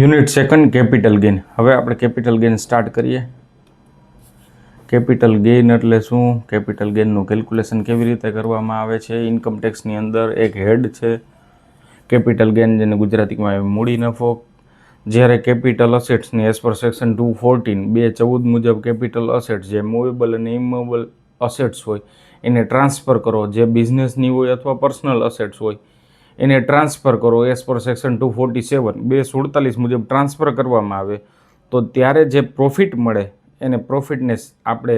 Unit second capital gain. હવે આપણે capital gain start કરીએ. કેપિટલ ગેઇન એટલે શું, કેપિટલ ગેઇનનું કેલ્ક્યુલેશન કેવી રીતે કરવામાં આવે છે. ઇન્કમ ટેક્સની અંદર એક હેડ છે કેપિટલ ગેઇન, જેને ગુજરાતીમાં મૂડી નફો. જ્યારે કેપિટલ અસેટ્સની એઝ પર સેક્શન 214 મુજબ કેપિટલ અસેટ્સ જે મૂવેબલ અને ઇમૂવેબલ અસેટ્સ હોય એને ટ્રાન્સફર કરો, જે બિઝનેસની હોય અથવા પર્સનલ અસેટ્સ હોય એને ટ્રાન્સફર કરો એઝ પર સેક્શન 247 મુજબ ટ્રાન્સફર કરવામાં આવે તો ત્યારે જે પ્રોફિટ મળે એને પ્રોફિટને આપણે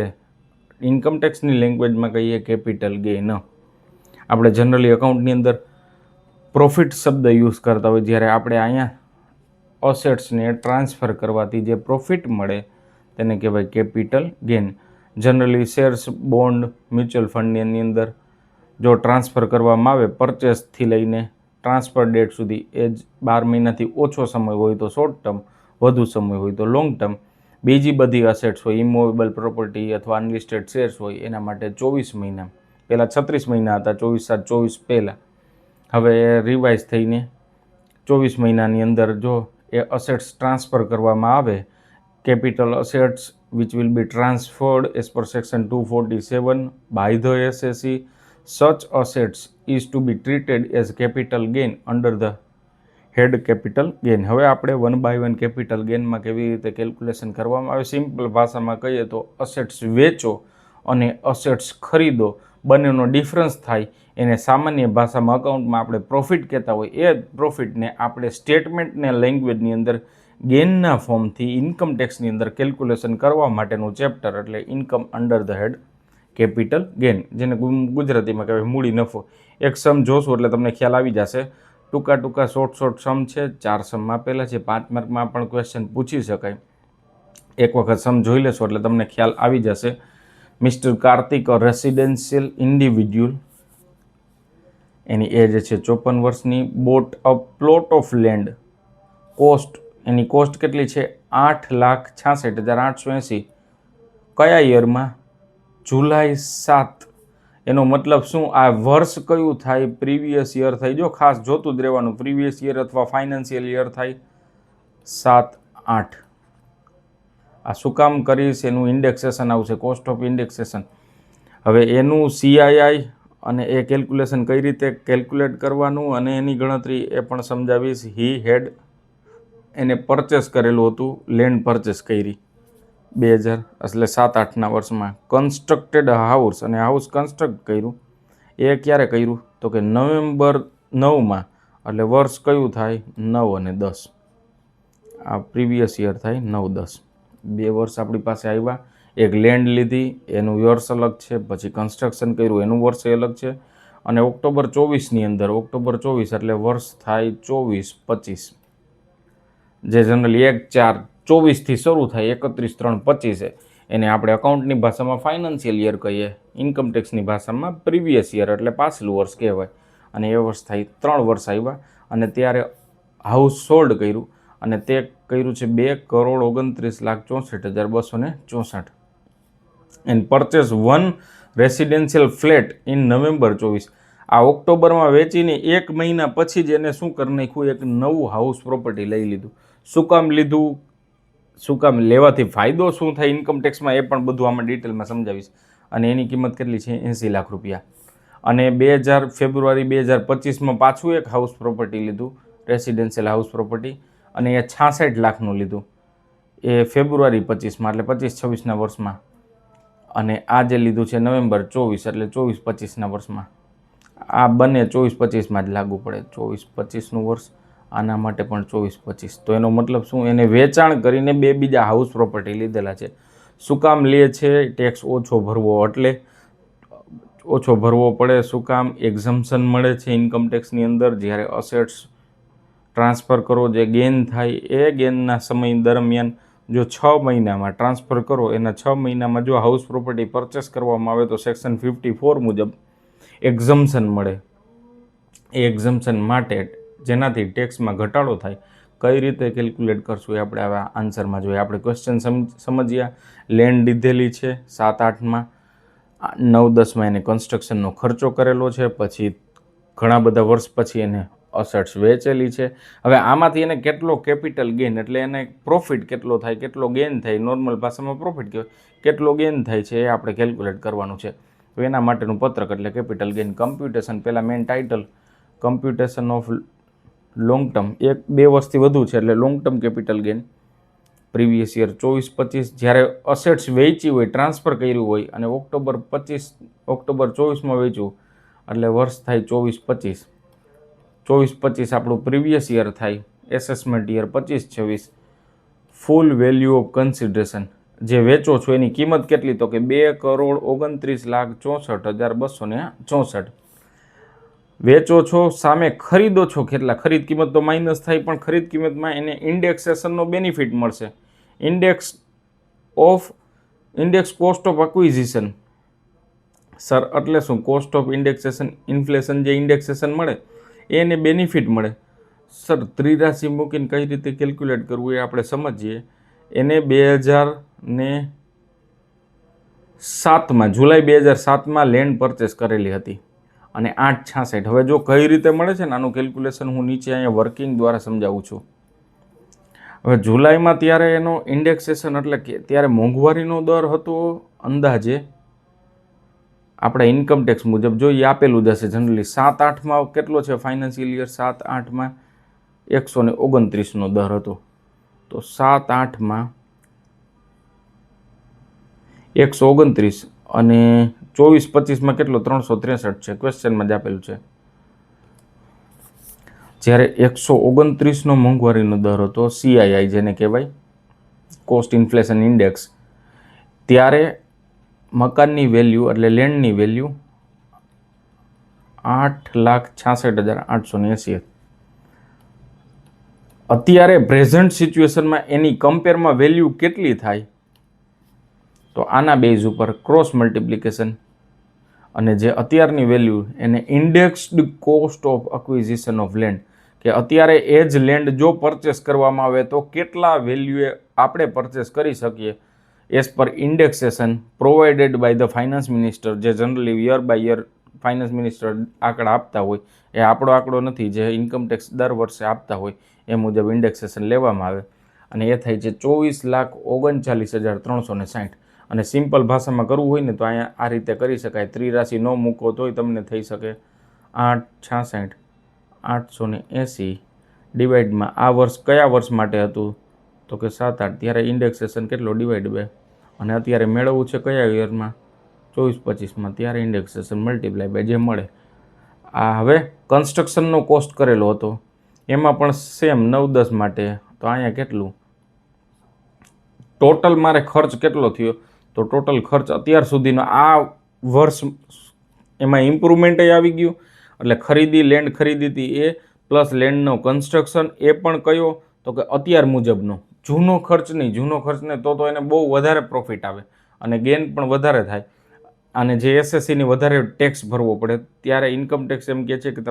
ઇન્કમટેક્સની લેંગ્વેજમાં કહીએ કેપિટલ ગેઇન. આપણે જનરલી અકાઉન્ટની અંદર પ્રોફિટ શબ્દ યુઝ કરતા હોય, જ્યારે આપણે અહીંયા અસેટ્સને ટ્રાન્સફર કરવાથી જે પ્રોફિટ મળે તેને કહેવાય capital gain. Generally shares, bond, mutual ફંડની અંદર જો ટ્રાન્સફર કરવામાં આવે પરચેસથી લઈને ટ્રાન્સફર ડેટ સુધી, એ જ 12 મહિનાથી ઓછો સમય હોય તો શોર્ટ ટર્મ, વધુ સમય હોય તો લોંગ ટર્મ. બીજી બધી અસેટ્સ હોય, ઇમૂવેબલ પ્રોપર્ટી અથવા અનલિસ્ટેડ શેર્સ હોય, એના માટે 24 મહિના. પહેલાં 36 મહિના હતા, 24/7/24 પહેલાં. હવે એ રિવાઇઝ થઈને 24 મહિનાની અંદર જો એ અસેટ્સ ટ્રાન્સફર કરવામાં આવે, capital assets which will be transferred as per section 247 by the SSE, such assets is to be treated as capital gain under the head capital gain. હવે આપણે 1 by 1 કેપિટલ ગેઇનમાં કેવી રીતે કેલ્ક્યુલેશન કરવામાં આવે. Simple ભાષામાં કહીએ તો અસેટ્સ વેચો અને અસેટ્સ ખરીદો, બંનેનો ડિફરન્સ થાય એને સામાન્ય ભાષામાં અકાઉન્ટમાં આપણે પ્રોફિટ કહેતા હોય. એ પ્રોફિટને આપણે સ્ટેટમેન્ટને લેંગ્વેજની અંદર ગેઇનના ફોર્મથી ઇન્કમ ટેક્સની અંદર કેલ્ક્યુલેશન કરવા માટેનું ચેપ્ટર એટલે income under the head capital gain, જેને ગુજરાતીમાં કહેવાય મૂડી નફો. એક સમ જોશો એટલે તમને ખ્યાલ આવી જશે. ટૂંકા શોર્ટ સમ છે, 4 સમ આપેલા છે. 5 માર્કમાં પણ ક્વેશ્ચન પૂછી શકાય. એક વખત સમ જોઈ લેશો એટલે તમને ખ્યાલ આવી જશે. મિસ્ટર કાર્તિક, રેસિડેન્શિયલ ઇન્ડિવિડ્યુઅલ, એની એજ છે 54 વર્ષની. Bought a plot of land, cost, any cost કેટલી છે 8,66,880. કયા યરમાં? જુલાઈ 7. એનો મતલબ શું? આ વર્ષ કયું થાય? પ્રીવિયસ યર થાય. જો ખાસ જોતું જ રહેવાનું, પ્રીવિયસ યર અથવા ફાઇનાન્શિયલ યર થાય 7-8. આ શું કામ કરીશ? એનું ઇન્ડેક્સેશન આવશે, કોસ્ટ ઓફ ઇન્ડેક્સેશન. હવે એનું CII અને એ કેલ્ક્યુલેશન કઈ રીતે કેલ્ક્યુલેટ કરવાનું અને એની ગણતરી એ પણ સમજાવીશ. હી હેડ, એને પરચેસ કરેલું હતું, લેન્ડ પરચેસ કરી 2000 એટલે 7-8ના વર્ષમાં. કન્સ્ટ્રક્ટેડ હાઉસ, અને હાઉસ કન્સ્ટ્રક્ટ કર્યું. એ ક્યારે કર્યું? તો કે નવેમ્બર 9માં. એટલે વર્ષ કયું થાય? 9 અને 10. આ પ્રીવિયસ યર થાય 9-10. 2 વર્ષ આપણી પાસે આવ્યા. એક લેન્ડ લીધી, એનું વર્ષ અલગ છે. પછી કન્સ્ટ્રક્શન કર્યું, એનું વર્ષ અલગ છે. અને ઓક્ટોબર 24ની અંદર, ઓક્ટોબર 24 એટલે વર્ષ થાય 24-25. જે જનરલી 1/4/24થી શરૂ થાય, 31/3/25 એને આપણે અકાઉન્ટની ભાષામાં ફાઇનાન્શિયલ યર કહીએ. ઇન્કમટેક્સની ભાષામાં પ્રીવિયસ યર એટલે પાછલું વર્ષ કહેવાય. અને એ વર્ષ થાય 3 વર્ષ આવ્યા. અને ત્યારે હાઉસ સોલ્ડ કર્યું, અને તે કર્યું છે 2,29,64,264. And purchase 1 residential flat in November 24. આ ઓક્ટોબરમાં વેચીને 1 મહિના પછી જ એને શું કરી નાખ્યું? એક નવું હાઉસ પ્રોપર્ટી લઈ લીધું. શું કામ લીધું? શું કામ લેવાથી ફાયદો શું થાય ઇન્કમ ટેક્સમાં, એ પણ બધું આમાં ડિટેલમાં સમજાવીશ. અને એની કિંમત કેટલી છે? 80 લાખ રૂપિયા. અને ફેબ્રુઆરી 2025માં પાછું એક હાઉસ પ્રોપર્ટી લીધું, રેસિડેન્શિયલ હાઉસ પ્રોપર્ટી, અને એ 66 લાખનું લીધું. એ ફેબ્રુઆરી 25માં એટલે 25-26ના વર્ષમાં. અને આ જે લીધું છે નવેમ્બર 24 એટલે 24-25ના વર્ષમાં. આ બંને 24-25માં જ લાગુ પડે. 24-25નું વર્ષ, આના માટે પણ 24-25. તો એનો મતલબ શું? એને વેચાણ કરીને 2 બીજા હાઉસ પ્રોપર્ટી લીધેલા છે. શું કામ લે છે? ટેક્સ ઓછો ભરવો, એટલે ઓછો ભરવો પડે. શું કામ? એક્ઝમ્પશન મળે છે ઇન્કમ ટેક્સની અંદર. જ્યારે અસેટ્સ ટ્રાન્સફર કરો, જે ગેઇન થાય એ ગેઇનના સમય દરમિયાન જો 6 મહિનામાં ટ્રાન્સફર કરો, એના 6 મહિનામાં જો હાઉસ પ્રોપર્ટી પરચેસ કરવામાં આવે તો સેક્શન 54 મુજબ એક્ઝમ્પશન મળે. એ એક્ઝમ્પશન માટે જેનાથી ટેક્સમાં ઘટાડો થાય. કઈ રીતે કેલ્ક્યુલેટ કરશું એ આપણે આવા આન્સરમાં જોઈએ. આપણે ક્વેશ્ચન સમજ્યા. લેન્ડ લીધેલી છે 7-8માં, 9-10માં એને કન્સ્ટ્રક્શનનો ખર્ચો કરેલો છે. પછી ઘણા બધા વર્ષ પછી એને અસેટ્સ વેચેલી છે. હવે આમાંથી એને કેટલો કેપિટલ ગેઇન એટલે એને પ્રોફિટ કેટલો થાય, કેટલો ગેઇન થાય, નોર્મલ ભાષામાં પ્રોફિટ કહેવાય, કેટલો ગેઇન થાય છે એ આપણે કેલ્ક્યુલેટ કરવાનું છે. તો એના માટેનું પત્રક એટલે કેપિટલ ગેઇન કમ્પ્યુટેશન. પહેલાં main title computation of long term, 1-2 વર્ષથી વધુ છે એટલે long term capital gain previous year 24-25 જ્યારે અસેટ્સ વેચી હોય, ટ્રાન્સફર કર્યું હોય અને ઓક્ટોબર 24માં વેચ્યું એટલે વર્ષ થાય 24-25. 24-25 આપણું પ્રીવિયસ યર થાય, assessment year 25-26. Full value of consideration જે વેચો છો એની કિંમત કેટલી, તો કે 2,29,64,264. વેચો છો સામે ખરીદો છો કેટલા, ખરીદ કિંમત તો માઇનસ થાય પણ ખરીદ કિંમતમાં એને ઇન્ડેક્સેશનનો બેનિફિટ મળશે. Index cost of acquisition. Sir એટલે શું? કોસ્ટ ઓફ ઇન્ડેક્સેશન, ઇન્ફ્લેશન જે ઇન્ડેક્સેશન મળે એને બેનિફિટ મળે. સર ત્રિરાશિ મૂકીને કઈ રીતે કેલ્ક્યુલેટ કરવું એ આપણે સમજીએ. એને 2007માં જુલાઈ 2007માં લેન્ડ પરચેસ કરેલી હતી અને 8.66. હવે જો કઈ રીતે મળે છે ને આનું કેલ્ક્યુલેશન હું નીચે અહીંયા વર્કિંગ દ્વારા સમજાવું છું. હવે જુલાઈમાં ત્યારે એનો ઇન્ડેક્સેશન એટલે કે ત્યારે મોંઘવારીનો દર હતો અંદાજે આપણે ઇન્કમ ટેક્સ મુજબ જોઈએ આપેલું જ હશે જનરલી 7-8માં કેટલો છે ફાઇનાન્શિયલ યર 7-8માં 129નો દર હતો. તો 7-8માં 129 અને 24-25માં કેટલો 363 છે, ક્વેશ્ચનમાં જ આપેલું છે. જ્યારે 129નો મોંઘવારીનો દર હતો CII જેને કહેવાય કોસ્ટ ઇન્ફ્લેશન ઇન્ડેક્સ, ત્યારે મકાનની વેલ્યુ એટલે લેન્ડની વેલ્યુ 8,66,880. અત્યારે પ્રેઝન્ટ સિચ્યુએશનમાં એની કમ્પેરમાં વેલ્યુ કેટલી થાય, તો આના બેઝ ઉપર ક્રોસ મલ્ટિપ્લિકેશન અને જે અત્યારની વેલ્યુ એને indexed cost of acquisition of land, કે અત્યારે એ જ લેન્ડ જો પરચેસ કરવામાં આવે તો કેટલા વેલ્યુએ આપણે પરચેસ કરી શકીએ as per indexation provided by the finance minister, જે generally year by year finance minister આંકડા આપતા હોય. એ આપણો આંકડો નથી, જે ઇન્કમટેક્સ દર વર્ષે આપતા હોય એ મુજબ ઇન્ડેક્સેશન લેવામાં આવે અને એ થાય છે 24,39,360. અને સિમ્પલ ભાષામાં કરવું હોય ને તો અહીંયા આ રીતે કરી શકાય. ત્રિરાશિ ન મૂકો તોય તમને થઈ શકે 8,66,880 ડિવાઈડમાં આ વર્ષ કયા વર્ષ માટે હતું તો કે 7-8, ત્યારે ઇન્ડેક્સેશન કેટલો ડિવાઈડ 2 અને અત્યારે મેળવવું છે કયા યરમાં 24-25માં, ત્યારે ઇન્ડેક્સેશન મલ્ટીપ્લાય બાય જે મળે. આ હવે કન્સ્ટ્રક્શનનો કોસ્ટ કરેલો હતો એમાં પણ સેમ 9-10 માટે, તો અહીંયા કેટલું ટોટલ મારે ખર્ચ કેટલો થયો, તો ટોટલ ખર્ચ અત્યાર સુધીનો આ વર્ષ એમાં ઇમ્પ્રુવમેન્ટ આવી ગયું એટલે ખરીદી લેન્ડ ખરીદી હતી એ પ્લસ લેન્ડનો કન્સ્ટ્રક્શન એ પણ કયો તો કે અત્યાર મુજબનો, જૂનો ખર્ચ નહીં. જૂનો ખર્ચને તો એને બહુ વધારે પ્રોફિટ આવે અને ગેઇન પણ વધારે થાય. અને જે SSCની વધારે ટેક્સ ભરવો પડે ત્યારે ઇન્કમ ટેક્સ એમ કહે છે કે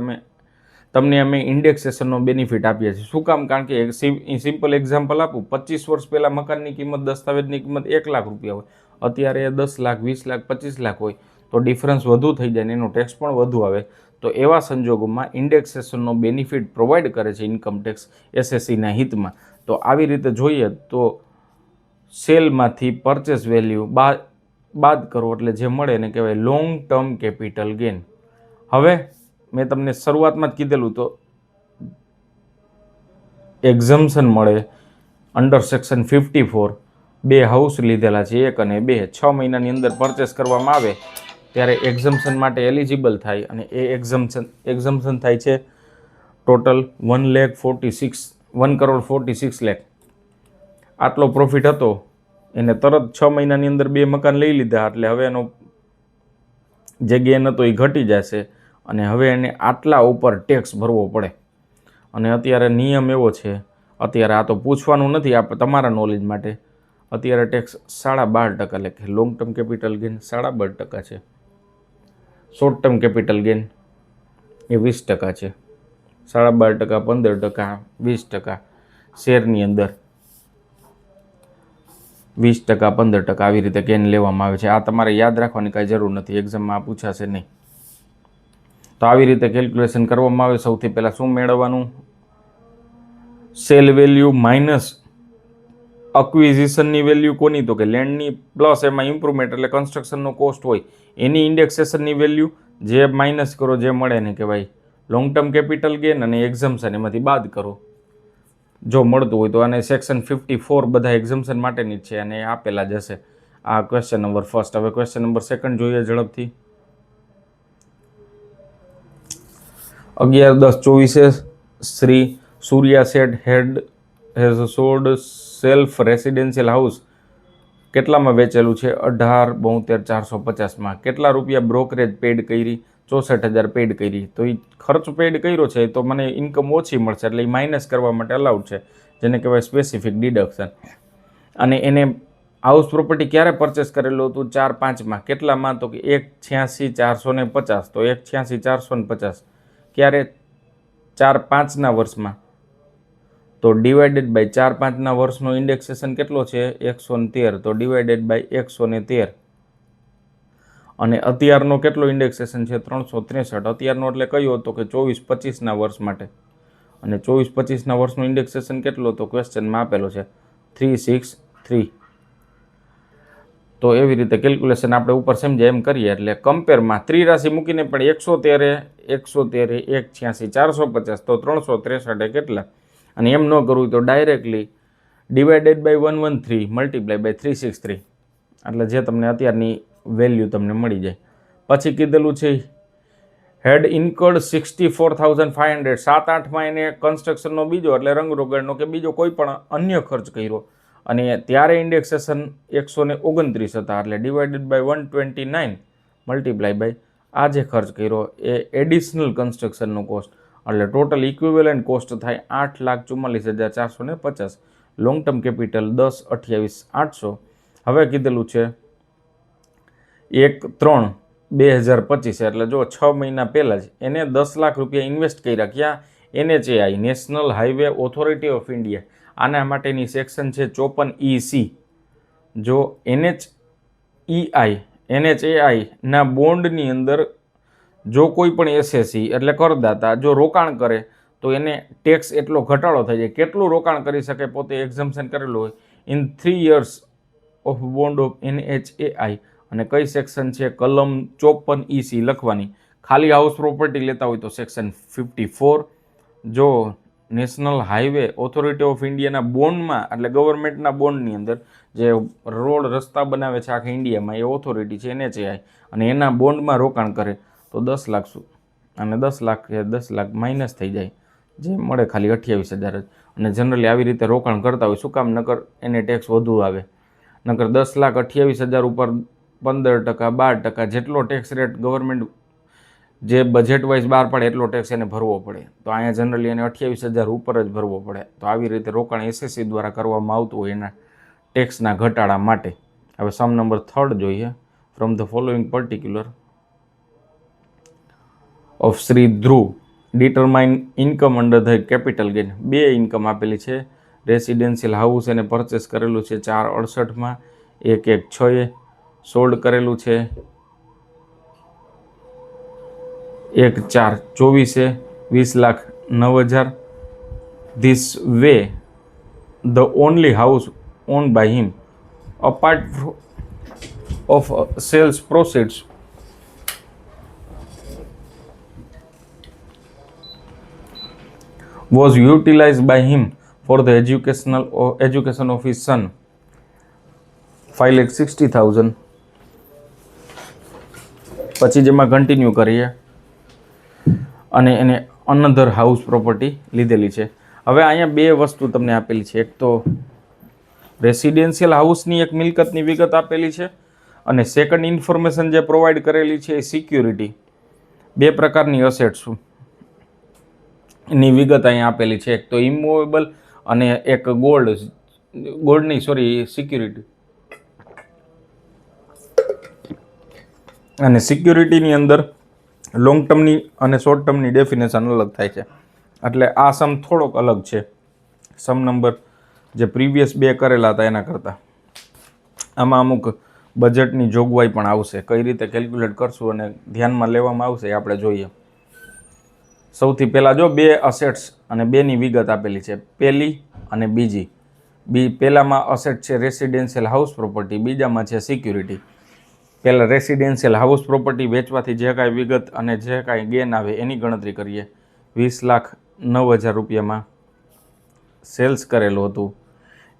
તમને અમે ઇન્ડેક્સેશનનો બેનિફિટ આપીએ છીએ. શું કામ? કારણ કે સિમ્પલ એક્ઝામ્પલ આપું, 25 વર્ષ પહેલાં મકાનની કિંમત, દસ્તાવેજની કિંમત 1 લાખ રૂપિયા હોય, અત્યારે 10 લાખ, 20 લાખ, 25 લાખ હોય, તો ડિફરન્સ વધુ થઈ જાય ને એનો ટેક્સ પણ વધુ આવે. તો એવા સંજોગોમાં ઇન્ડેક્સેશનનો બેનિફિટ પ્રોવાઈડ કરે છે ઇન્કમ ટેક્સ SSCના હિતમાં. તો આવી રીતે જોઈએ તો સેલમાંથી પરચેસ વેલ્યુ બાદ કરો એટલે જે મળે એને કહેવાય લોંગ ટર્મ કેપિટલ ગેઇન. હવે મેં તમને શરૂઆતમાં જ કીધેલું તો એક્ઝમ્પશન મળે અંડર સેક્શન 54. 2 હાઉસ લીધેલા છે, 1 અને 2, 6 મહિનાની અંદર પરચેસ કરવામાં આવે ત્યારે એક્ઝમ્પશન માટે એલિજિબલ થાય અને એ એક્ઝમ્પશન થાય છે ટોટલ 1,46,00,000. આટલો પ્રોફિટ હતો એને તરત 6 મહિનાની અંદર 2 મકાન લઈ લીધા એટલે હવે એનો જે ગેન હતો એ ઘટી જશે અને હવે એને આટલા ઉપર ટેક્સ ભરવો પડે. અને અત્યારે નિયમ એવો છે, અત્યારે આ તો પૂછવાનું નથી, આ તમારા નોલેજ માટે, અત્યારે ટેક્સ 12.5% એટલે કે લોંગ ટર્મ કેપિટલ ગેઇન 12.5% છે, શોર્ટ ટર્મ કેપિટલ ગેઇન એ 20% છે. 12.5%, 15%, 20% શેરની અંદર 20%, 15% આવી રીતે ગેઇન લેવામાં આવે છે. આ તમારે યાદ રાખવાની કાંઈ જરૂર નથી, એક્ઝામમાં આ પૂછાશે નહીં. તો આવી રીતે કેલ્ક્યુલેશન કરવામાં આવે. સૌથી પહેલાં શું મેળવવાનું? સેલ વેલ્યુ માઇનસ અક્વિઝિશનની વેલ્યુ કોની? તો કે લેન્ડની, પ્લસ એમાં ઇમ્પ્રુવમેન્ટ એટલે કન્સ્ટ્રક્શનનો કોસ્ટ હોય એની ઇન્ડેક્સેશનની વેલ્યુ, જે માઇનસ કરો જે મળે ને કહેવાય લોંગ ટર્મ કેપિટલ ગેન, અને એક્ઝમ્પશન એમાંથી બાદ કરો જો મળતું હોય તો. આને સેક્શન 54 બધા એક્ઝમ્પશન માટેની જ છે અને આપેલા જ હશે. આ ક્વેશ્ચન નંબર ફર્સ્ટ. હવે ક્વેશ્ચન નંબર સેકન્ડ જોઈએ ઝડપથી. 11/10/24 Shri Surya Seth has sold self residential house કેટલામાં વેચેલું છે? 18/72/450માં. કેટલા રૂપિયા બ્રોકરેજ પેડ કરી? 64,000 પેડ કરી. તો એ ખર્ચ પેડ કર્યો છે તો મને ઇન્કમ ઓછી મળશે એટલે એ માઇનસ કરવા માટે અલાઉડ છે, જેને કહેવાય સ્પેસિફિક ડિડક્શન. અને એને હાઉસ પ્રોપર્ટી ક્યારે પરચેસ કરેલું હતું? 4/5માં. કેટલામાં? તો કે 1/86/450. તો 1/86/450 ક્યારે? 4/5ના વર્ષમાં. તો ડિવાઇડેડ બાય 4/5ના વર્ષનો ઇન્ડેક્સેશન કેટલો છે? 113. તો ડિવાઇડેડ બાય 113. અને અત્યારનો કેટલો ઇન્ડેક્સેશન છે? 363. અત્યારનો એટલે કયો હતો? કે 24-25ના વર્ષ માટે. અને 24-25ના વર્ષનું ઇન્ડેક્સેશન કેટલું હતો? ક્વેશ્ચનમાં આપેલો છે 363. તો એવી રીતે કેલ્ક્યુલેશન આપણે ઉપર સમજાય એમ કરીએ એટલે કમ્પેરમાં ત્રિરાશિ મૂકીને પણ 113, 186/450 તો 363 કેટલા? અને એમ ન કરવું તો directly divided by 113 multiply by 363 એટલે જે તમને અત્યારની વેલ્યુ તમને મળી જાય. પછી કીધેલું છે હેડ ઇન્કર્ડ 64,500. 7-8માં એને કન્સ્ટ્રક્શનનો બીજો એટલે રંગરોગાણનો કે બીજો કોઈ પણ અન્ય ખર્ચ કર્યો અને ત્યારે ઇન્ડેક્સેશન 129 હતા એટલે ડિવાઇડેડ બાય 129 મલ્ટીપ્લાય બાય આ જે ખર્ચ કર્યો એ એડિશનલ કન્સ્ટ્રક્શનનો કોસ્ટ એટલે ટોટલ ઇક્વિવેલન્ટ કોસ્ટ થાય 8,44,450. Long term capital 10,28,800. હવે કીધેલું છે 1/3/2025 એટલે જો 6 મહિના પહેલાં જ એને 10 લાખ રૂપિયા ઇન્વેસ્ટ કર્યા. ક્યાં? NHAI national highway authority of India. આના માટેની સેક્શન છે 54EC. જો NHAI ના બોન્ડની અંદર જો કોઈ પણ SSE એટલે કરદાતા જો રોકાણ કરે તો એને ટેક્સ એટલો ઘટાડો થઈ જાય. કેટલું રોકાણ કરી શકે? પોતે એક્ઝમ્પશન કરેલું હોય in 3 years of bond of NHAI. અને કઈ સેક્શન છે? કલમ 54EC લખવાની. ખાલી હાઉસ પ્રોપર્ટી લેતા હોય તો સેક્શન 54. જો નેશનલ હાઈવે ઓથોરિટી ઓફ ઇન્ડિયાના બોન્ડમાં એટલે ગવર્મેન્ટના બોન્ડની અંદર જે રોડ રસ્તા બનાવે છે આખા ઇન્ડિયામાં એ ઓથોરિટી છે NHAI અને એના બોન્ડમાં રોકાણ કરે તો 10 લાખ અને 10 લાખ માઇનસ થઈ જાય, જે મળે ખાલી 28,000 જ. અને જનરલી આવી રીતે રોકાણ કરતા હોય. શું કામ? નકર એને ટેક્સ વધુ આવે. નકર 10,28,000 ઉપર 15%, 12% જેટલો ટેક્સ રેટ ગવર્મેન્ટ જે બજેટ વાઇઝ બહાર પડે એટલો ટેક્સ એને ભરવો પડે. તો અહીંયા જનરલી એને 28,000 ઉપર જ ભરવો પડે. તો આવી રીતે રોકાણ SSE દ્વારા કરવામાં આવતું હોય એના ટેક્સના ઘટાડા માટે. હવે સમ નંબર 3 જોઈએ. From the following particular of Shri Dhruv determine income under the capital gain. 2 income આપેલી છે. રેસિડેન્શિયલ હાઉસ એને પરચેસ કરેલું છે 4/68માં. 1/1/6 સોલ્ડ કરેલું છે 1/4/24 20,09,000. This way the only house owned by him a part of sales proceeds was utilized by him for the education of his son. 5,60,000. પછી જેમાં continue કરીએ અને એને અનધર હાઉસ પ્રોપર્ટી લીધેલી છે. હવે અહીંયા 2 વસ્તુ તમને આપેલી છે. એક તો રેસિડેન્શિયલ હાઉસની એક મિલકતની વિગત આપેલી છે અને સેકન્ડ ઇન્ફોર્મેશન જે પ્રોવાઈડ કરેલી છે એ સિક્યુરિટી. 2 પ્રકારની અસેટ્સ ની વિગત અહીંયા આપેલી છે. એક તો ઇમૂવેબલ અને એક સિક્યુરિટી. અને સિક્યુરિટીની અંદર લોંગ ટર્મની અને શોર્ટ ટર્મની ડેફિનેશન અલગ થાય છે. એટલે આ સમ થોડોક અલગ છે સમ નંબર જે પ્રીવિયસ 2 કરેલા હતા એના કરતાં. આમાં અમુક બજેટની જોગવાઈ પણ આવશે. કઈ રીતે કેલ્ક્યુલેટ કરશું અને ધ્યાનમાં લેવામાં આવશે એ આપણે જોઈએ. સૌથી પહેલાં જો બે અસેટ્સ અને બેની વિગત આપેલી છે, પહેલી અને બીજી. પહેલામાં અસેટ છે રેસિડેન્શિયલ હાઉસ પ્રોપર્ટી, બીજામાં છે સિક્યુરિટી. પહેલાં રેસિડેન્શિયલ હાઉસ પ્રોપર્ટી વેચવાથી જે કાંઈ વિગત અને જે કાંઈ ગેન આવે એની ગણતરી કરીએ. 20,09,000 રૂપિયામાં સેલ્સ કરેલું હતું,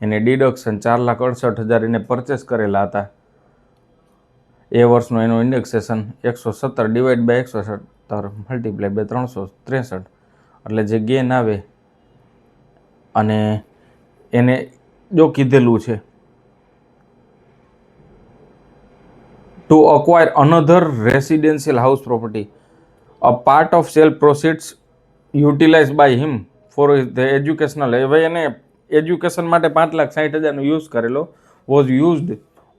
એને ડિડક્શન 4,68,000 એને પરચેસ કરેલા હતા. એ વર્ષનું એનું indexation 117 divide by 117 multiply by 363, એટલે જે ગેન આવે અને એને જો કીધેલું છે to acquire another residential house property, a part of sale proceeds utilize by him for the educational. હવે એને એજ્યુકેશન માટે 5,60,000નો યુઝ કરેલો, was used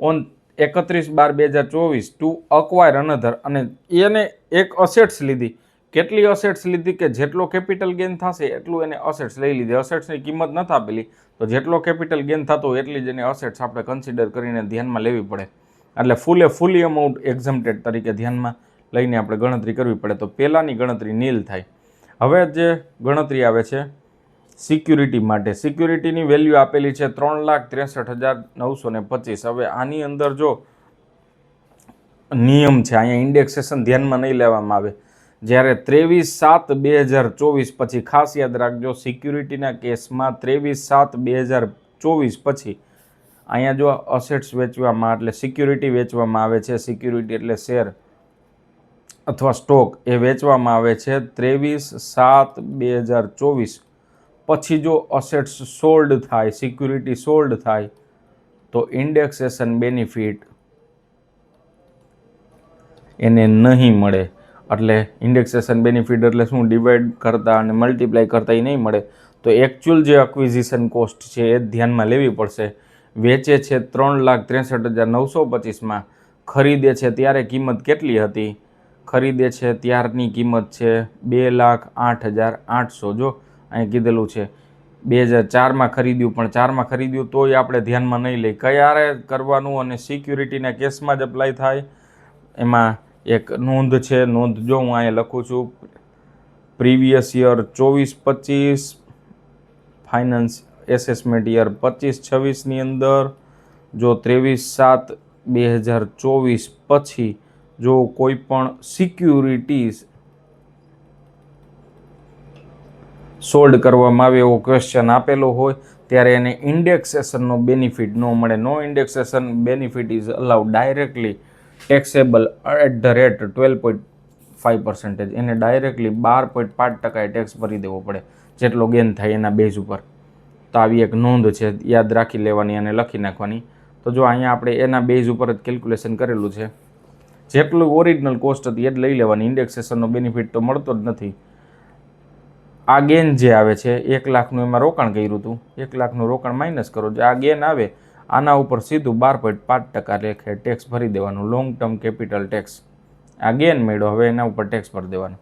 on 31/12/2024 to acquire another, અને એને એક અસેટ્સ લીધી. કેટલી અસેટ્સ લીધી કે જેટલો કેપિટલ ગેન થશે એટલું એને અસેટ્સ લઈ લીધી. અસેટ્સની કિંમત નથી આપેલી, તો જેટલો કેપિટલ ગેન થતો હોય એટલી જ એને અસેટ્સ આપણે કન્સિડર કરીને ધ્યાનમાં લેવી પડે. એટલે ફૂલી અમાઉન્ટ એક્ઝમ્પ્ટેડ તરીકે ધ્યાનમાં લઈને આપણે ગણતરી કરવી પડે. તો પહેલાંની ગણતરી નીલ થાય. હવે જે ગણતરી આવે છે સિક્યુરિટી માટે, સિક્યુરિટીની વેલ્યુ આપેલી છે 3,63,925. હવે આની અંદર જો નિયમ છે, અહીંયા ઇન્ડેક્સેશન ધ્યાનમાં નહીં લેવામાં આવે. જ્યારે 23/7/2024 પછી, ખાસ યાદ રાખજો, સિક્યુરિટીના કેસમાં 23/7/2024 પછી અહીંયા જો અસેટ્સ વેચવામાં, એટલે સિક્યુરિટી વેચવામાં આવે છે, સિક્યુરિટી એટલે શેર અથવા સ્ટોક, એ વેચવામાં આવે છે 23/7/2024 પછી. જો અસેટ્સ સોલ્ડ થાય, સિક્યુરિટી સોલ્ડ થાય, તો ઇન્ડેક્સેશન બેનિફિટ એને નહીં મળે. એટલે ઇન્ડેક્સેશન બેનિફિટ એટલે શું, ડિવાઈડ કરતાં અને મલ્ટીપ્લાય કરતાં એ નહીં મળે. તો એકચ્યુઅલ જે અક્વિઝિશન કોસ્ટ છે એ ધ્યાનમાં લેવી પડશે. વેચે છે 3,63,925માં, ખરીદે છે ત્યારે કિંમત કેટલી હતી? ખરીદે છે ત્યારની કિંમત છે 2,08,800. જો અહીં કીધેલું છે 2004માં ખરીદ્યું, પણ 4માં ખરીદ્યું તોય આપણે ધ્યાનમાં નહીં લઈ. ક્યારે કરવાનું અને સિક્યુરિટીના કેસમાં જ અપ્લાય થાય. એમાં એક નોંધ છે, નોંધ જો હું અહીંયા લખું છું, previous year 24-25, finance assessment year 25-26ની અંદર જો 23/7/2024 પછી જો કોઈ પણ સિક્યુરિટીઝ સોલ્ડ કરવામાં આવે એવો ક્વેશ્ચન આપેલો હોય ત્યારે એને ઇન્ડેક્સેશનનો બેનિફિટ ન મળે. No indexation benefit is allowed directly taxable at the rate 12.5%. એને ડાયરેક્ટલી 12.5% ટેક્સ ભરી દેવો પડે જેટલો ગેન થાય એના બેઝ ઉપર. તો આવી એક નોંધ છે, યાદ રાખી લેવાની અને લખી નાખવાની. તો જો અહીંયા આપણે એના બેઝ ઉપર જ કેલ્ક્યુલેશન કરેલું છે, જેટલું ઓરિજિનલ કોસ્ટ હતી એ જ લઈ લેવાની. ઇન્ડેક્સેશનનો બેનિફિટ તો મળતો જ નથી. આ ગેન જે આવે છે 1 લાખનું એમાં રોકાણ કર્યું હતું, 1 લાખનું રોકાણ માઇનસ કરો, જે આ ગેન આવે આના ઉપર સીધું 12.5% લેખે ટેક્સ ભરી દેવાનું, લોંગ ટર્મ કેપિટલ ટેક્સ. આ ગેન મળ્યો, હવે એના ઉપર ટેક્સ ભરી દેવાનું.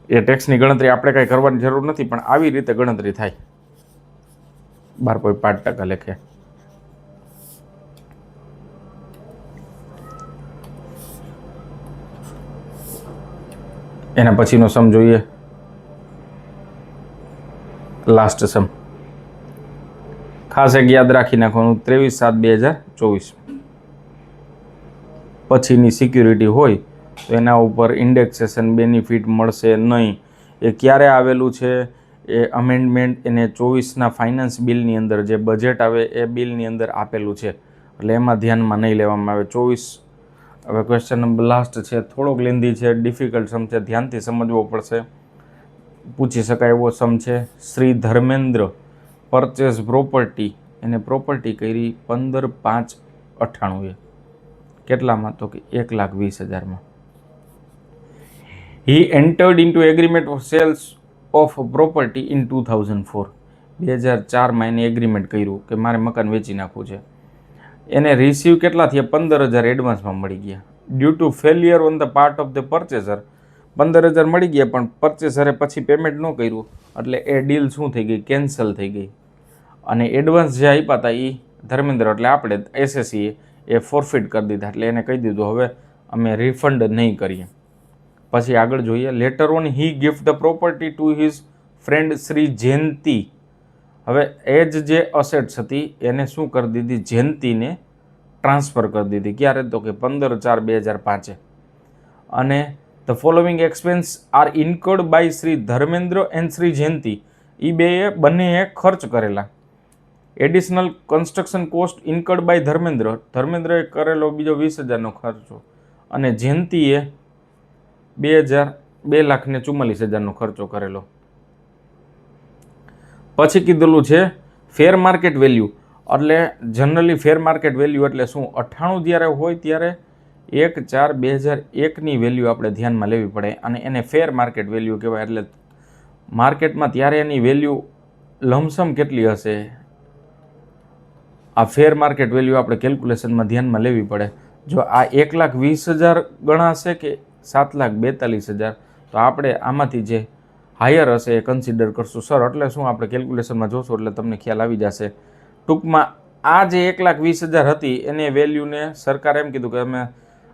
એ ટેક્સની ગણતરી આપણે કાંઈ કરવાની જરૂર નથી, પણ આવી રીતે ગણતરી થાય 12.5% લેખે. એના પછીનો સમ જોઈએ, લાસ્ટ સમ. ખાસ એક યાદ રાખી નાખવાનું, 23/7/2024 પછીની સિક્યુરિટી હોય તો એના ઉપર ઇન્ડેક્સેશન બેનિફિટ મળશે નહીં. એ ક્યારે આવેલું છે? એ અમેન્ડમેન્ટ એને 24ના ફાઇનાન્સ બિલની અંદર, જે બજેટ આવે એ બિલની અંદર આપેલું છે, એટલે એમાં ધ્યાનમાં નહીં લેવામાં આવે. 24. હવે ક્વેશ્ચન નંબર લાસ્ટ છે, થોડોક લેન્ધી છે, ડિફિકલ્ટ સમ છે, ધ્યાનથી સમજવો પડશે. પૂછી શકાય એવો સમ છે. શ્રી ધર્મેન્દ્ર પરચેસ પ્રોપર્ટી, એને પ્રોપર્ટી કરી 15/5/98. કેટલામાં? તો કે 1,20,000માં. He entered into agreement of sales of property in 2004. 2004માં એને એગ્રીમેન્ટ કર્યું કે મારે મકાન વેચી નાખવું છે. એને રિસીવ કેટલા થયા? 15,000 એડવાન્સમાં મળી ગયા. Due to failure on the part of the purchaser, 15,000 મળી ગયા પણ પરચેસરે પછી પેમેન્ટ ન કર્યું, એટલે એ ડીલ શું થઈ ગઈ? કેન્સલ થઈ ગઈ. અને એડવાન્સ જે આપ્યા હતા એ ધર્મેન્દ્ર એટલે આપણે એસએસસીએ એ ફોરફિટ કરી દીધા. એટલે એને કહી દીધું હવે અમે રિફંડ નહીં કરીએ. પછી આગળ જોઈએ, later on he gift the property to his friend Shri Jayanti. હવે એ જે અસેટ્સ હતી એને શું કરી દીધી, જયંતીને ટ્રાન્સફર કરી દીધી. ક્યારે? તો કે 15/4/2005. અને the following expense are incurred by Shri Dharmendra and Shri Jayanti. એ બંનેએ ખર્ચ કરેલા. Additional construction cost incurred by ધર્મેન્દ્રએ કરેલો બીજો 20,000નો ખર્ચો, અને જયંતીએ 2,44,000નો ખર્ચો કરેલો. પછી કીધેલું છે ફેર માર્કેટ વેલ્યુ. એટલે જનરલી ફેર માર્કેટ વેલ્યુ એટલે શું? 98 જ્યારે હોય ત્યારે 1/4/2001ની વેલ્યુ આપણે ધ્યાનમાં લેવી પડે, અને એને ફેર માર્કેટ વેલ્યુ કહેવાય. એટલે માર્કેટમાં ત્યારે એની વેલ્યુ લમસમ કેટલી હશે, આ ફેર માર્કેટ વેલ્યુ આપણે કેલ્ક્યુલેશનમાં ધ્યાનમાં લેવી પડે. જો આ 1,20,000 ગણાશે કે 7,42,000, તો આપણે આમાંથી જે હાયર હશે એ કન્સિડર કરશું. સર એટલે શું? આપણે કેલ્ક્યુલેશનમાં જોશું એટલે તમને ખ્યાલ આવી જશે. ટૂંકમાં આ જે 1,20,000 હતી એને વેલ્યુને સરકારે એમ કીધું કે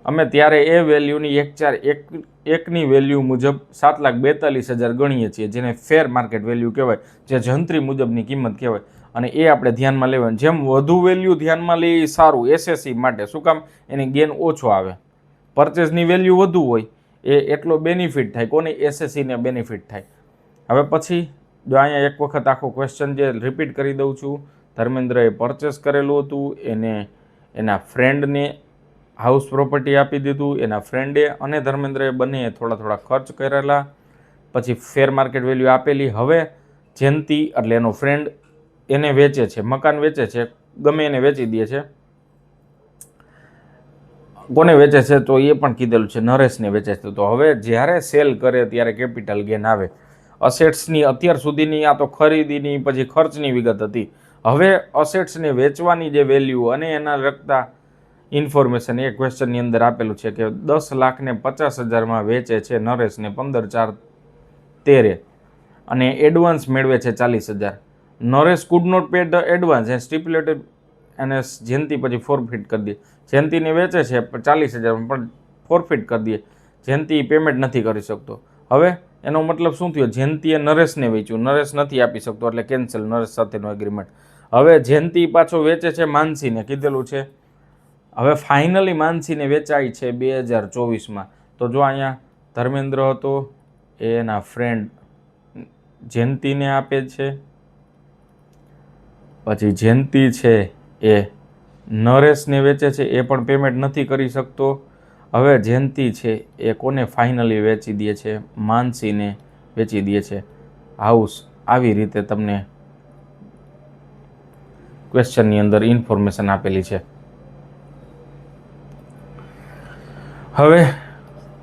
અમે ત્યારે એ વેલ્યુની 1/4/1ની વેલ્યુ મુજબ 7,42,000 ગણીએ છીએ, જેને ફેર માર્કેટ વેલ્યુ કહેવાય, જે જંત્રી મુજબની કિંમત કહેવાય. અને એ આપણે ધ્યાનમાં લેવાનું. જેમ વધુ વેલ્યુ ધ્યાનમાં લઈએ સારું એસએસસી માટે. શું કામ? એની ગેન ઓછો આવે. પરચેસની વેલ્યુ વધુ હોય એ એટલો બેનિફિટ થાય. કોને? એસએસસીને બેનિફિટ થાય. હવે પછી જો અહીંયા એક વખત આખો ક્વેશ્ચન જે રિપીટ કરી દઉં છું. ધર્મેન્દ્રએ પરચેસ કરેલું હતું, એને એના ફ્રેન્ડને હાઉસ પ્રોપર્ટી આપી દીધું, એના ફ્રેન્ડે અને ધર્મેન્દ્રએ બંનેએ થોડા ખર્ચ કરેલા. પછી ફેર માર્કેટ વેલ્યુ આપેલી. હવે જયંતી એટલે એનો ફ્રેન્ડ એને વેચે છે, મકાન વેચે છે, ગમે એને વેચી દે છે. કોને વેચે છે? તો એ પણ કીધેલું છે, નરેશને વેચે છે. તો હવે જ્યારે સેલ કરે ત્યારે કેપિટલ ગેન આવે. અસેટ્સની અત્યાર સુધીની આ તો ખરીદીની પછી ખર્ચની વિગત હતી. હવે અસેટ્સને વેચવાની જે વેલ્યુ અને એના લગતા ઇન્ફોર્મેશન એ ક્વેશ્ચનની અંદર આપેલું છે કે 10,50,000માં વેચે છે નરેશને 15/4/13, અને એડવાન્સ મેળવે છે 40,000. Naresh could not pay the advance and stipulated, અને જયંતી પછી ફોરફિટ કરી દે. જયંતીને વેચે છે 40,000 પણ ફોરફિટ કરી દે. જયંતી પેમેન્ટ નથી કરી શકતો. હવે એનો મતલબ શું થયો? જયંતીએ નરેશને વેચ્યું, નરેશ નથી આપી શકતો એટલે કેન્સલ નરેશ સાથેનો એગ્રીમેન્ટ. હવે જયંતી પાછો વેચે છે માનસીને, કીધેલું છે. હવે ફાઇનલી માનસીને વેચાય છે 2024માં. તો જો અહીંયા ધર્મેન્દ્ર હતો એના ફ્રેન્ડ જયંતીને આપે છે, પછી જયંતી છે એ નરેશને વેચે છે, એ પણ પેમેન્ટ નથી કરી શકતો. હવે જયંતી છે એ કોને ફાઇનલી વેચી દે છે? માનસીને વેચી દે છે હાઉસ. આવી રીતે તમને ક્વેશ્ચનની અંદર ઇન્ફોર્મેશન આપેલી છે. હવે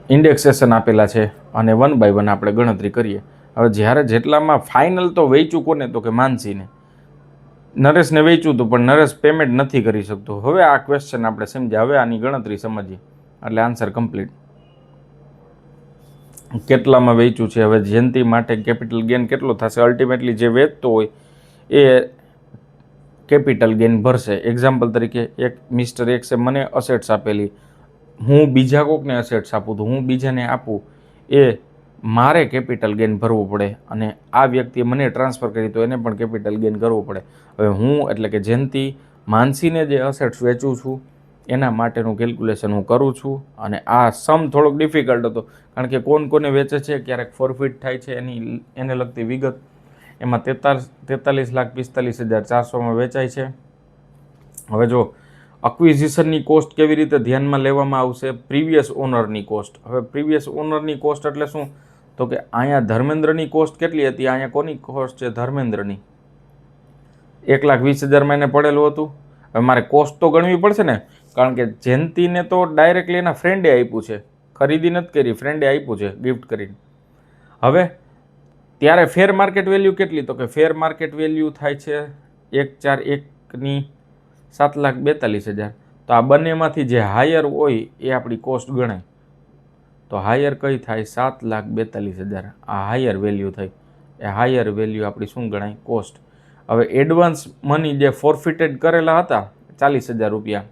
ઇન્ડેક્સેશન આપેલા છે અને 1 by 1 આપણે ગણતરી કરીએ. હવે જ્યારે જેટલામાં ફાઇનલ તો વેચ્યું કોને? તો કે માનસીને. નરેશને વેચ્યું હતું પણ નરેશ પેમેન્ટ નથી કરી શકતો. હવે આ ક્વેશ્ચન આપણે સમજ્યા. હવે આની ગણતરી સમજીએ એટલે આન્સર કમ્પ્લીટ. કેટલામાં વેચ્યું છે? હવે જયંતી માટે કેપિટલ ગેન કેટલો થશે? અલ્ટિમેટલી જે વેચતો હોય એ કેપિટલ ગેન ભરશે. એક્ઝામ્પલ તરીકે એક મિસ્ટર એક્સે મને અસેટ્સ આપેલી, હું બીજા કોકને અસેટ્સ આપું તો હું બીજાને આપું એ મારે કેપિટલ ગેન ભરવું પડે, અને આ વ્યક્તિએ મને ટ્રાન્સફર કરી તો એને પણ કેપિટલ ગેન કરવું પડે. હવે હું એટલે કે જયંતી માનસીને જે અસેટ્સ વેચું છું એના માટેનું કેલ્ક્યુલેશન હું કરું છું. અને આ સમ થોડોક ડિફિકલ્ટ હતો કારણ કે કોને વેચે છે, ક્યારેક ફોરફિટ થાય છે, એને લગતી વિગત. એમાં 43,45,400માં વેચાય છે. હવે જો અક્વિઝિશનની કોસ્ટ કેવી રીતે ધ્યાનમાં લેવામાં આવશે? પ્રીવિયસ ઓનરની કોસ્ટ. હવે પ્રીવિયસ ઓનરની કોસ્ટ એટલે શું? તો કે અહીંયા ધર્મેન્દ્રની કોસ્ટ કેટલી હતી? અહીંયા કોની કોસ્ટ છે? ધર્મેન્દ્રની. 1,20,000માં એને પડેલું હતું. હવે મારે કોસ્ટ તો ગણવી પડશે ને, કારણ કે જયંતીને તો ડાયરેક્ટલી એના ફ્રેન્ડે આપ્યું છે, ખરીદી નથી કરી, ફ્રેન્ડે આપ્યું છે ગિફ્ટ કરીને. હવે ત્યારે ફેર માર્કેટ વેલ્યુ કેટલી? તો કે ફેર માર્કેટ વેલ્યુ થાય છે 1/4/1ની 7,42,000. તો આ બંનેમાંથી જે હાયર હોય એ આપણી કોસ્ટ ગણાય. તો હાયર કઈ થાય? 7,42,000. આ હાયર વેલ્યુ થઈ. એ હાયર વેલ્યુ આપણી શું ગણાય? કોસ્ટ. હવે એડવાન્સ મની જે ફોરફિટેડ કરેલા હતા 40,000 રૂપિયા,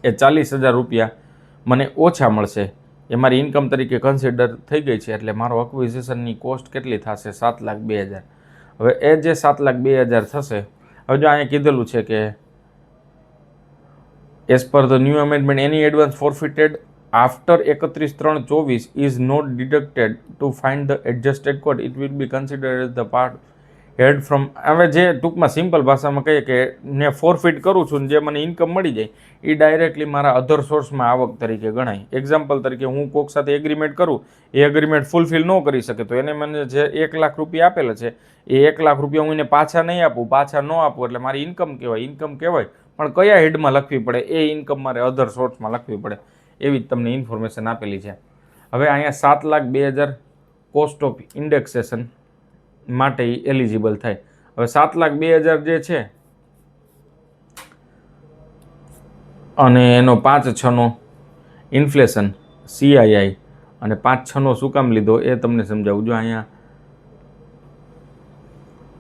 એ 40,000 રૂપિયા મને ઓછા મળશે. એ મારી ઇન્કમ તરીકે કન્સિડર થઈ ગઈ છે, એટલે મારો અક્વિઝિશનની કોસ્ટ કેટલી થશે? 7,02,000. હવે એ જે 7,02,000 થશે, હવે જો અહીંયા કીધેલું છે કે as per the new amendment any advance forfeited after 31/3/24 is not deducted to find the adjusted code it will be considered as the part head from. હવે જે ટૂંકમાં સિમ્પલ ભાષામાં કહીએ કે ને ફોરફિટ કરું છું ને જે મને ઇન્કમ મળી જાય એ ડાયરેક્ટલી મારા અધર સોર્સમાં આવક તરીકે ગણાય. એક્ઝામ્પલ તરીકે હું કોક સાથે એગ્રીમેન્ટ કરું, એ એગ્રીમેન્ટ ફૂલફિલ ન કરી શકે તો એને મને જે 1 લાખ રૂપિયા આપેલા છે એ 1 લાખ રૂપિયા હું એને પાછા નહીં આપું, પાછા ન આપું એટલે મારી ઇન્કમ કહેવાય. પણ કયા હેડમાં લખવી પડે એ ઇન્કમ મારે અધર સોર્સમાં લખવી પડે, એવી જ તમને ઇન્ફોર્મેશન આપેલી છે. હવે અહીંયા 7,02,000 કોસ્ટ ઓફ ઇન્ડેક્સેશન માટે એલિજિબલ થાય. હવે 7,02,000 જે છે અને એનો 5/6નો ઇન્ફ્લેશન CII અને 5/6નો શું કામ લીધો એ તમને સમજાવું. જો અહીંયા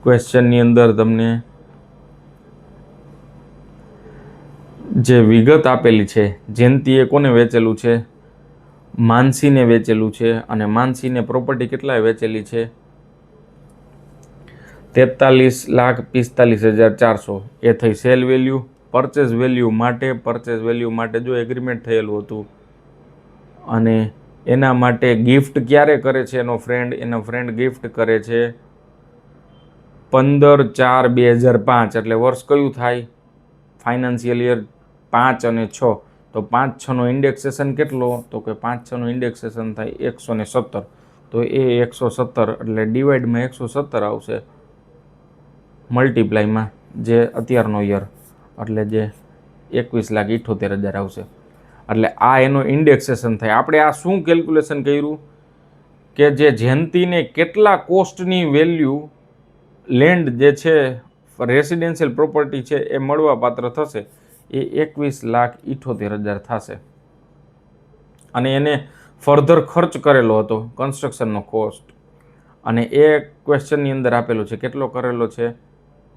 ક્વેશ્ચનની અંદર તમને જે વિગત આપેલી છે, જયંતીએ કોને વેચેલું છે? માનસીને વેચેલું છે, અને માનસીને પ્રોપર્ટી કેટલાએ વેચેલી છે? 43,45,400. એ થઈ સેલ વેલ્યુ. પરચેઝ વેલ્યુ માટે જો એગ્રીમેન્ટ થયેલું હતું અને એના માટે ગિફ્ટ ક્યારે કરે છે એનો ફ્રેન્ડ ગિફ્ટ કરે છે 15/4/2005. એટલે વર્ષ કયું થાય? ફાઇનાન્શિયલ યર 5 અને 6. તો 5/6નો ઇન્ડેક્સેશન કેટલો? તો કે 5/6નો ઇન્ડેક્સેશન થાય 117. તો એ 117 એટલે ડિવાઈડમાં 117 આવશે, મલ્ટીપ્લાયમાં જે અત્યારનો યર એટલે જે 21,78,000 આવશે. એટલે આ એનો ઇન્ડેક્સેશન થાય. આપણે આ શું કેલ્ક્યુલેશન કર્યું કે જે જયંતીને કેટલા કોસ્ટની વેલ્યુ લેન્ડ જે છે રેસિડેન્શિયલ પ્રોપર્ટી છે એ મળવા પાત્ર થશે એ 21,78,000 થશે. અને એને ફર્ધર ખર્ચ કરેલો હતો કન્સ્ટ્રક્શનનો કોસ્ટ, અને એ ક્વેશ્ચનની અંદર આપેલું છે કેટલો કરેલો છે.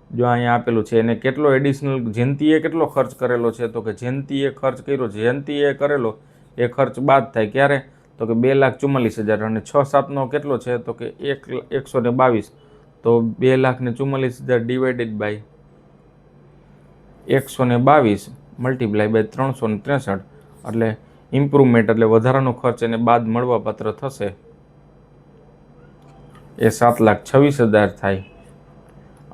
જો અહીંયા આપેલું છે એને કેટલો એડિશનલ જયંતીએ કેટલો ખર્ચ કરેલો છે? તો કે જયંતીએ ખર્ચ કર્યો, જયંતીએ કરેલો એ ખર્ચ બાદ થાય ક્યારે? તો કે 2,44,000. અને 6/7નો કેટલો છે? તો કે 122. તો 2,44,000 ડિવાઇડેડ બાય 122 મલ્ટીપ્લાય બાય 363. એટલે ઇમ્પ્રુવમેન્ટ એટલે વધારાનો ખર્ચ એને બાદ મળવાપાત્ર થશે એ 7,26,000 થાય.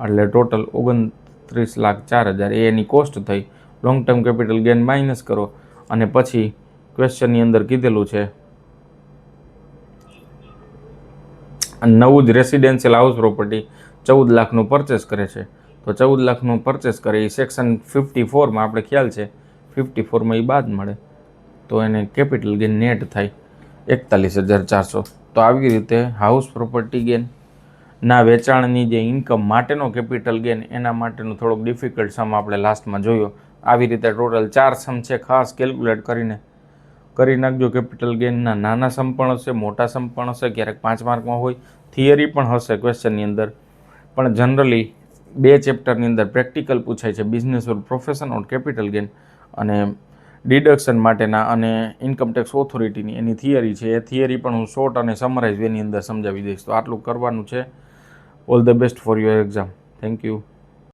એટલે ટોટલ 29,04,000 એ એની કોસ્ટ થઈ. Long term capital gain minus કરો અને પછી ક્વેશ્ચનની અંદર કીધેલું છે નવું જ રેસિડેન્શિયલ હાઉસ પ્રોપર્ટી 14 લાખનું પરચેસ કરે છે. તો 14 લાખનું પરચેસ કરે એ સેક્શન 54માં આપણે ખ્યાલ છે 54માં એ બાદ મળે તો એને કેપિટલ ગેઇન નેટ થાય 41,400. તો આવી રીતે હાઉસ પ્રોપર્ટી ગેઇન ના વેચાણની જે ઇન્કમ માટેનો કેપિટલ ગેઇન એના માટેનો થોડોક ડિફિકલ્ટ સમ આપણે લાસ્ટમાં જોયો. આવી રીતે ટોટલ 4 સમ છે, ખાસ કેલ્ક્યુલેટ કરી નાખજો. કેપિટલ ગેઇનના નાના સમ પણ હશે, મોટા સમ પણ હશે, ક્યારેક 5 માર્કમાં હોય, થિયરી પણ હશે ક્વેશ્ચનની અંદર. પણ જનરલી 2 ચેપ્ટરની અંદર પ્રેક્ટિકલ પૂછાય છે, બિઝનેસ ઓર પ્રોફેશન ઓર કેપિટલ ગેઇન અને ડિડક્શન માટેના અને ઇન્કમટેક્સ ઓથોરિટીની એની થિયરી છે. એ થિયરી પણ હું શોર્ટ અને સમરાઇઝ એની અંદર સમજાવી દઈશ. તો આટલું કરવાનું છે. All the best for your exam. Thank you.